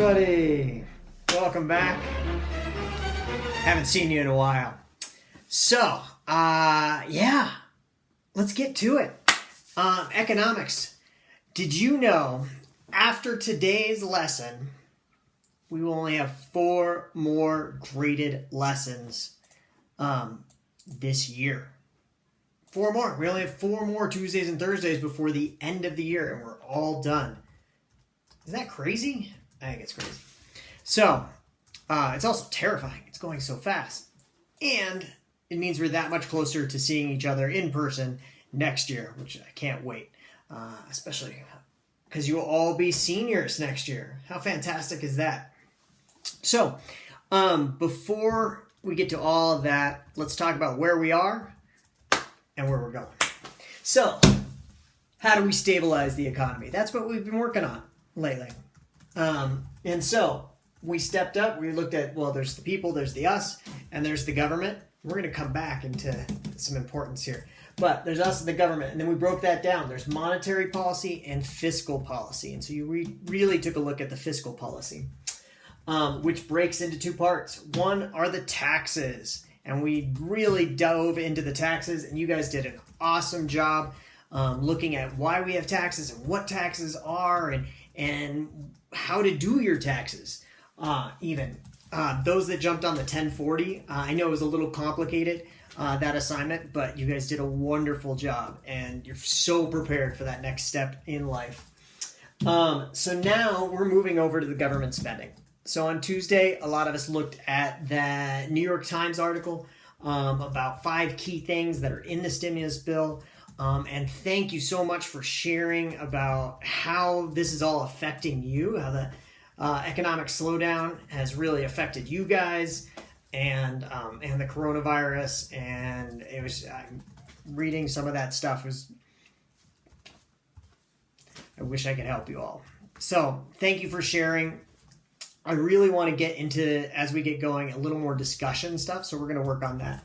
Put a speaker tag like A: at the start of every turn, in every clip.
A: everybody. Welcome back. Haven't seen you in a while. So, let's get to it. Economics. Did you know after today's lesson, we will only have 4 more graded lessons this year? 4 more. We only have 4 more Tuesdays and Thursdays before the end of the year, and we're all done. Is that crazy? I think it's crazy. So, it's also terrifying. It's going so fast. And it means we're that much closer to seeing each other in person next year, which I can't wait. Especially because you will all be seniors next year. How fantastic is that? So, before we get to all of that, let's talk about where we are and where we're going. So, how do we stabilize the economy? That's what we've been working on lately. And so we stepped up. We looked at, well, there's the people, there's the us, and there's the government. We're going to come back into some importance here. But there's us and the government. And then we broke that down. There's monetary policy and fiscal policy. And so you really took a look at the fiscal policy, which breaks into 2 parts. One are the taxes. And we really dove into the taxes. And you guys did an awesome job looking at why we have taxes and what taxes are and how to do your taxes. Those that jumped on the 1040, I know it was a little complicated, that assignment, but you guys did a wonderful job and you're so prepared for that next step in life. So now we're moving over to the government spending. So on Tuesday, a lot of us looked at the New York Times article about 5 key things that are in the stimulus bill. And thank you so much for sharing about how this is all affecting you, how the economic slowdown has really affected you guys and the coronavirus. And it was reading some of that stuff I wish I could help you all. So thank you for sharing. I really want to get into, as we get going, a little more discussion stuff. So we're going to work on that.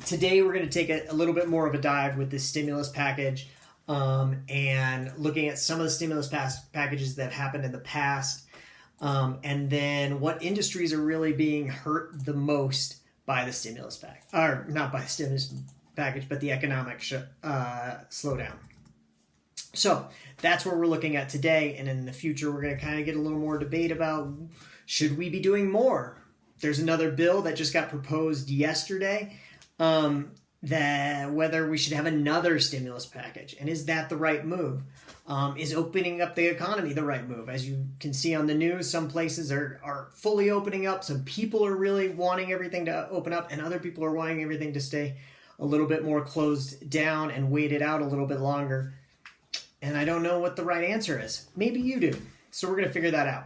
A: Today we're going to take a little bit more of a dive with this stimulus package and looking at some of the stimulus packages that have happened in the past, and then what industries are really being hurt the most by the stimulus package, or not by the stimulus package, but the economic slowdown. So that's what we're looking at today, and in the future we're going to kind of get a little more debate about should we be doing more. There's another bill that just got proposed yesterday, that whether we should have another stimulus package, and is that the right move? Is opening up the economy the right move? As you can see on the news, some places are fully opening up. Some people are really wanting everything to open up, and other people are wanting everything to stay a little bit more closed down and wait it out a little bit longer. And I don't know what the right answer is. Maybe you do. So we're going to figure that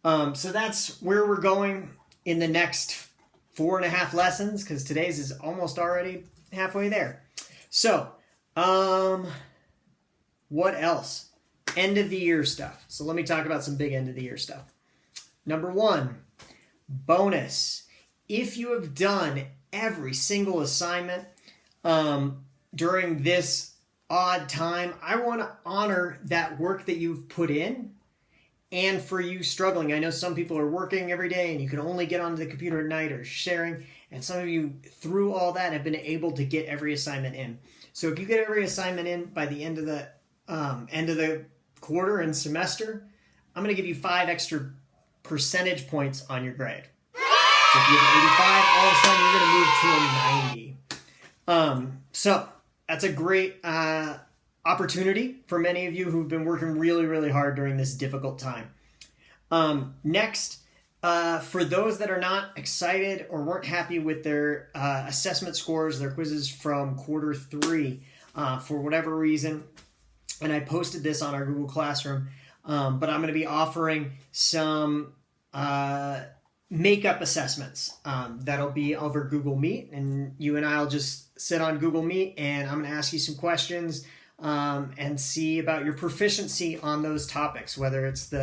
A: out. So that's where we're going in the next 4.5 lessons, because today's is almost already halfway there. So, what else? End of the year stuff. So let me talk about some big end of the year stuff. Number 1, bonus. If you have done every single assignment during this odd time, I want to honor that work that you've put in. And for you struggling, I know some people are working every day and you can only get onto the computer at night or sharing. And some of you, through all that, have been able to get every assignment in. So if you get every assignment in by the end of the quarter and semester, I'm going to give you 5 extra percentage points on your grade. So if you have 85, all of a sudden you're going to move to a 90. So that's a great opportunity for many of you who've been working really, really hard during this difficult time. Next, for those that are not excited or weren't happy with their assessment scores, their quizzes from quarter 3, for whatever reason, and I posted this on our Google Classroom, but I'm going to be offering some makeup assessments that'll be over Google Meet, and you and I'll just sit on Google Meet, and I'm going to ask you some questions and see about your proficiency on those topics, whether it's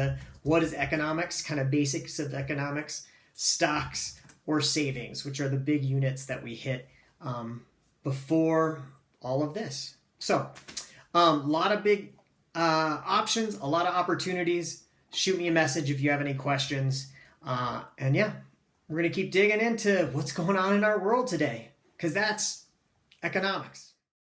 A: what is economics, kind of basics of economics, stocks, or savings, which are the big units that we hit before all of this. So a lot of big options, a lot of opportunities. Shoot me a message if you have any questions. And yeah, we're going to keep digging into what's going on in our world today, because that's economics.